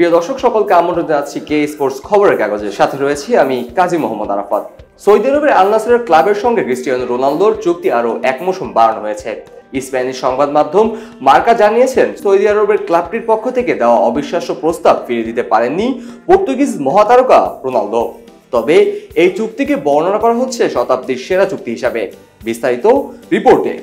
প্রিয় দর্শক সকলকে আমন্ত্রণ জানাচ্ছি কে স্পোর্টস খবরের কাগজের সাথে রয়েছি আমি কাজী মোহাম্মদ আরাফাত। সৌদি আরবের আল নাসরের ক্লাবের সঙ্গে ক্রিস্টিয়ানো রোনালদোর চুক্তি আরো এক মৌসুম বাড়ানো হয়েছে। স্প্যানিশ সংবাদ মাধ্যম মার্কা জানিয়েছেন, সৌদি আরবের ক্লাবটির পক্ষ থেকে দেওয়া অবিশ্বাস্য প্রস্তাব ফিরিয়ে দিতে পারেননি পর্তুগিজ মহাতারকা রোনালদো। তবে এই চুক্তিকে বর্ণনা করা হচ্ছে শতাব্দীর সেরা চুক্তি হিসাবে। বিস্তারিত রিপোর্টে।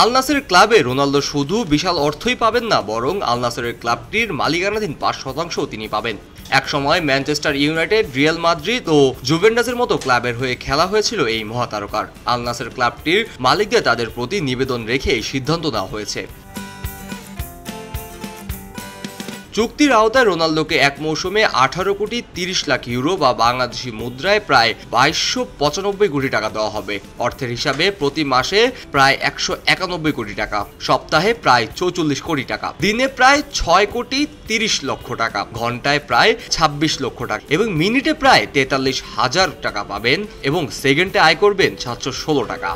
আল নাসের ক্লাবে রোনালদো শুধু বিশাল অর্থই পাবেন না, বরং আল নাসের ক্লাবটির মালিকানাধীন ৫% তিনি পাবেন। একসময় ম্যানচেস্টার ইউনাইটেড, রিয়াল মাদ্রিদ ও জুভেন্টাসের মতো ক্লাবের হয়ে খেলা হয়েছিল এই মহাতারকার। আল নাসের ক্লাবটির মালিকদের তাদের প্রতি নিবেদন রেখে এই সিদ্ধান্ত নেওয়া হয়েছে। চুক্তির আওতায় রোনালদোকে এক মৌসুমে 18 কোটি 30 লাখ ইউরো বা বাংলাদেশি মুদ্রায় প্রায় 2295 কোটি টাকা দেওয়া হবে। অর্থের হিসাবে প্রতি মাসে প্রায় 191 কোটি টাকা, সপ্তাহে প্রায় 44 কোটি টাকা, দিনে প্রায় 6 কোটি 30 লক্ষ টাকা, ঘন্টায় প্রায় 26 লক্ষ টাকা এবং মিনিটে প্রায় 43,000 টাকা পাবেন এবং সেকেন্ডে আয় করবেন 716 টাকা।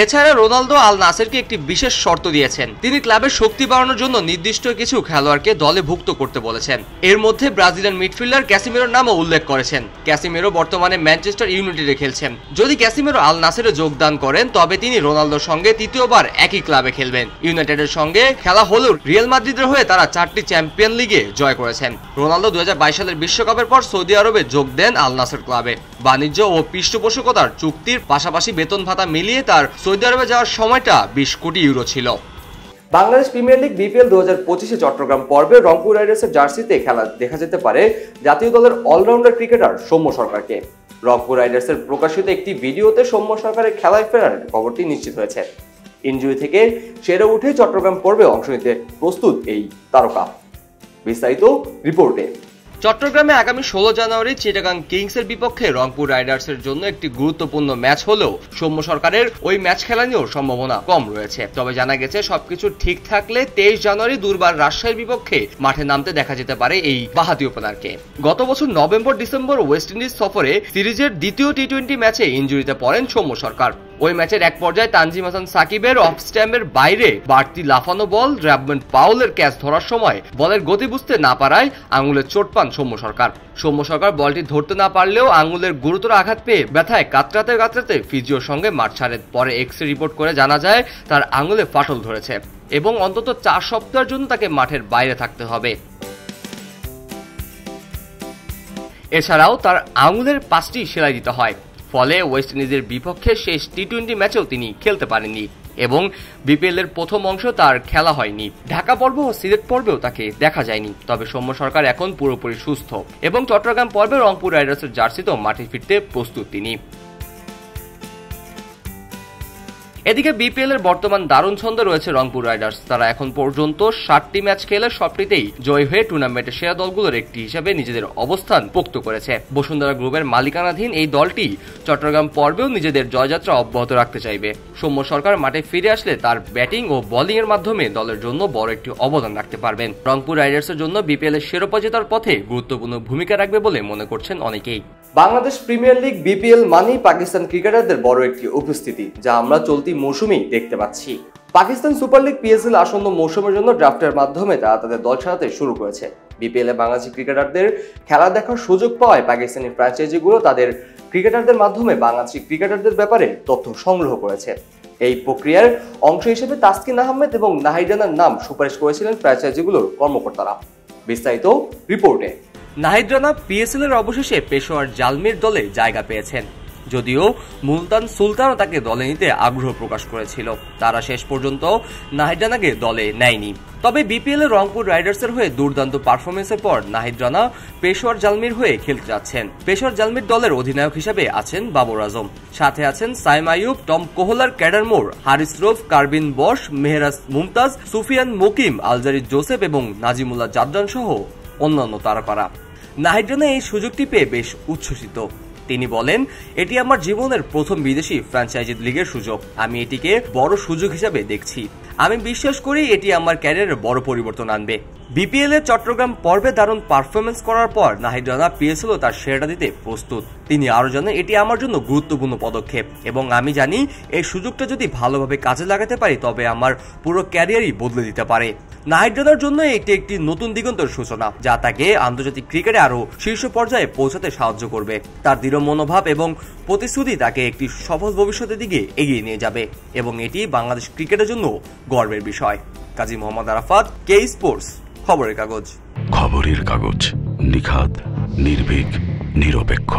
এছাড়া রোনালদো আল নাসেরকে একটি বিশেষ শর্ত দিয়েছেন। তিনি ক্লাবের শক্তি বাড়ানোর জন্য নির্দিষ্ট কিছু খেলোয়াড়কে দলে ভুক্ত করতে বলেছেন। এর মধ্যে ব্রাজিলিয়ান মিডফিল্ডার ক্যাসিমেরোর নামও উল্লেখ করেছেন। ক্যাসিমেরো বর্তমানে ম্যানচেস্টার ইউনাইটেডে খেলছেন। যদি ক্যাসিমেরো আল নাসেরে যোগদান করেন তবে তিনি রোনালদোর সঙ্গে তৃতীয়বার একই ক্লাবে খেলবেন। ইউনাইটেডের সঙ্গে খেলা হলেও রিয়াল মাদ্রিদের হয়ে তারা 4টি চ্যাম্পিয়ন লিগে জয় করেছেন। রোনালদো 2022 সালের বিশ্বকাপের পর সৌদি আরবে যোগ দেন আল নাসের ক্লাবে। বাণিজ্য ও পৃষ্ঠপোষকতার চুক্তির পাশাপাশি বেতন ভাতা মিলিয়ে তার সৌদি আরবে যাওয়ার সময়টা 20 কোটি ইউরো ছিল। Bangladesh premier league BPL 2025 Chittagong পর্বে রংপুর রাইডার্সের জার্সিতে খেলা দেখা যেতে পারে জাতীয় দলের অলরাউন্ডার ক্রিকেটার সৌম্য সরকারকে। রংপুর রাইডার্সের প্রকাশিত একটি ভিডিওতে সৌম্য সরকারের খেলায় ফেরার খবরটি নিশ্চিত হয়েছে। ইনজুরি থেকে সেরে উঠে চট্টগ্রাম পর্বে অংশ নিতে প্রস্তুত এই তারকা। বিস্তারিত রিপোর্টে। চট্টগ্রামে আগামী 16 জানুয়ারি চিটাগাং কিংসের বিপক্ষে রংপুর রাইডার্সের জন্য একটি গুরুত্বপূর্ণ ম্যাচ হলেও সৌম্য সরকারের ওই ম্যাচ খেলা নিয়েও সম্ভাবনা কম রয়েছে। তবে জানা গেছে সবকিছু ঠিক থাকলে 23 জানুয়ারি দুর্বার রাজশাহীর বিপক্ষে মাঠে নামতে দেখা যেতে পারে এই বাঁহাতি ওপেনারকে। গত বছর নভেম্বর-ডিসেম্বর ওয়েস্ট ইন্ডিজ সফরে সিরিজের দ্বিতীয় টি-20 ম্যাচে ইনজুরিতে পড়েন সৌম্য সরকার। ওই ম্যাচের এক পর্যায়ে তানজিম হাসান সাকিবের অফ স্ট্যাম্পের বাইরে বাড়তি লাফানো বল র্যাবমেন্ট পাউলের ক্যাচ ধরার সময় বলের গতি বুঝতে না পারায় আঙুলের চোট পান সৌম্য সরকার। সৌম্য সরকার বলটি ধরতে না পারলেও আঙুলের গুরুতর আঘাত পেয়ে ব্যথায় কাতরাতে ফিজিওর সঙ্গে মাঠ ছাড়েন। পরে এক্স রে রিপোর্ট করে জানা যায় তার আঙুলে ফাটল ধরেছে এবং অন্তত 4 সপ্তাহের জন্য তাকে মাঠের বাইরে থাকতে হবে। এছাড়াও তার আঙুলের 5টি সেলাই দিতে হয়। ফলে ওয়েস্ট ইন্ডিজের বিপক্ষে শেষ টি-20 ম্যাচেও তিনি খেলতে পারেননি এবং বিপিএল এর প্রথম অংশ তার খেলা হয়নি। ঢাকা পর্ব ও সিলেট পর্বেও তাকে দেখা যায়নি। তবে সৌম্য সরকার এখন পুরোপুরি সুস্থ এবং চট্টগ্রাম পর্বে রংপুর রাইডার্সের জার্সিতেও মাঠে ফিরতে প্রস্তুত তিনি। এদিকে বিপিএল এর বর্তমান দারুণ ছন্দে রয়েছে রংপুর রাইডার্স। তারা এখন পর্যন্ত 7টি ম্যাচ খেলে সবটিতেই জয় হয়ে টুর্নামেন্টের সেরা দলগুলোর একটি হিসেবে নিজেদের অবস্থান পোক্ত করেছে। বসুন্ধরা গ্রুপের মালিকানাধীন এই দলটি চট্টগ্রাম পর্বেও নিজেদের জয়যাত্রা অব্যাহত রাখতে চাইবে। সৌম্য সরকার মাঠে ফিরে আসলে তার ব্যাটিং ও বোলিং এর মাধ্যমে দলের জন্য বড় একটি অবদান রাখতে পারবেন। রংপুর রাইডার্সের জন্য বিপিএল এর শিরোপা জেতার পথে গুরুত্বপূর্ণ ভূমিকা রাখবে বলে মনে করছেন অনেকেই। বাংলাদেশ প্রিমিয়ার লিগ বিপিএল মানেই পাকিস্তান ক্রিকেটারদের বড় একটি উপস্থিতি, যা আমরা চলতি মৌসুমেই দেখতে পাচ্ছি। পাকিস্তান সুপার লিগ পিএসএল আসন্ন মৌসুমের জন্য ড্রাফটের মাধ্যমে তারা তাদের দল ছাড়াতে শুরু করেছে। বিপিএল এ বাংলাদেশি ক্রিকেটারদের খেলা দেখার সুযোগ পাওয়ায় পাকিস্তানি ফ্র্যাঞ্চাইজিগুলো তাদের ক্রিকেটারদের মাধ্যমে বাংলাদেশি ক্রিকেটারদের ব্যাপারে তথ্য সংগ্রহ করেছে। এই প্রক্রিয়ার অংশ হিসেবে তাসকিন আহমেদ এবং নাহিদ রানার নাম সুপারিশ করেছিলেন ফ্র্যাঞ্চাইজিগুলোর কর্মকর্তারা। বিস্তারিত রিপোর্টে। নাহিদ রানা পিএসএল এর অবশেষে পেশোয়ার জালমির দলে জায়গা পেয়েছেন। যদিও মুলতান সুলতানও তাকে দলে নিতে আগ্রহ প্রকাশ করেছিল, তারা শেষ পর্যন্ত নাহিদ রানাকে দলে নেয়নি। তবে বিপিএল এ রংপুর রাইডার্সের হয়ে দুর্দান্ত পারফরমেন্সের পর নাহিদ রানা পেশোয়ার জালমির হয়ে খেলতে যাচ্ছেন। পেশোয়ার জালমির দলের অধিনায়ক হিসেবে আছেন বাবর আজম, সাথে আছেন Saim Ayub, Tom Kohler, Cadmore, Haris Rauf, Corbin Bosch, Mehraj Mumtaz, Sufiyan Muqeem, Alzarri Joseph এবং নাজিমুল্লাহ জাদরান সহ অন্যান্য তারকারা। নাহিদ রানা এই সুযোগটি পেয়ে বেশ উচ্ছ্বসিত। তিনি বলেন, এটি আমার জীবনের প্রথম বিদেশি ফ্র্যাঞ্চাইজি লিগের সুযোগ। আমি এটিকে বড় সুযোগ হিসাবে দেখছি। আমি বিশ্বাস করি এটি আমার ক্যারিয়ারে বড় পরিবর্তন আনবে। বিপিএল এর চট্টগ্রাম পর্বে দারুণ পারফরমেন্স করার পর নাহিদ রানা পিএসএল তার সেরাটা দিতে প্রস্তুত। তিনি আরো জানেন এটি আমার জন্য গুরুত্বপূর্ণ পদক্ষেপ এবং আমি জানি এই সুযোগটা যদি ভালোভাবে কাজে লাগাতে পারি তবে আমার পুরো ক্যারিয়ারই বদলে দিতে পারে। নাহিদ রানার জন্য এটি একটি নতুন দিগন্তের সূচনা, যা তাকে আন্তর্জাতিক ক্রিকেটে আরো শীর্ষ পর্যায়ে পৌঁছাতে সাহায্য করবে। তার দৃঢ় মনোভাব এবং প্রতিশ্রুতি তাকে একটি সফল ভবিষ্যতের দিকে এগিয়ে নিয়ে যাবে এবং এটি বাংলাদেশ ক্রিকেটের জন্য গর্বের বিষয়। কাজী মোহাম্মদ আরাফাত, কে স্পোর্টস, খবরের কাগজ। খবরের কাগজ, নিখাত, নির্ভীক, নিরপেক্ষ।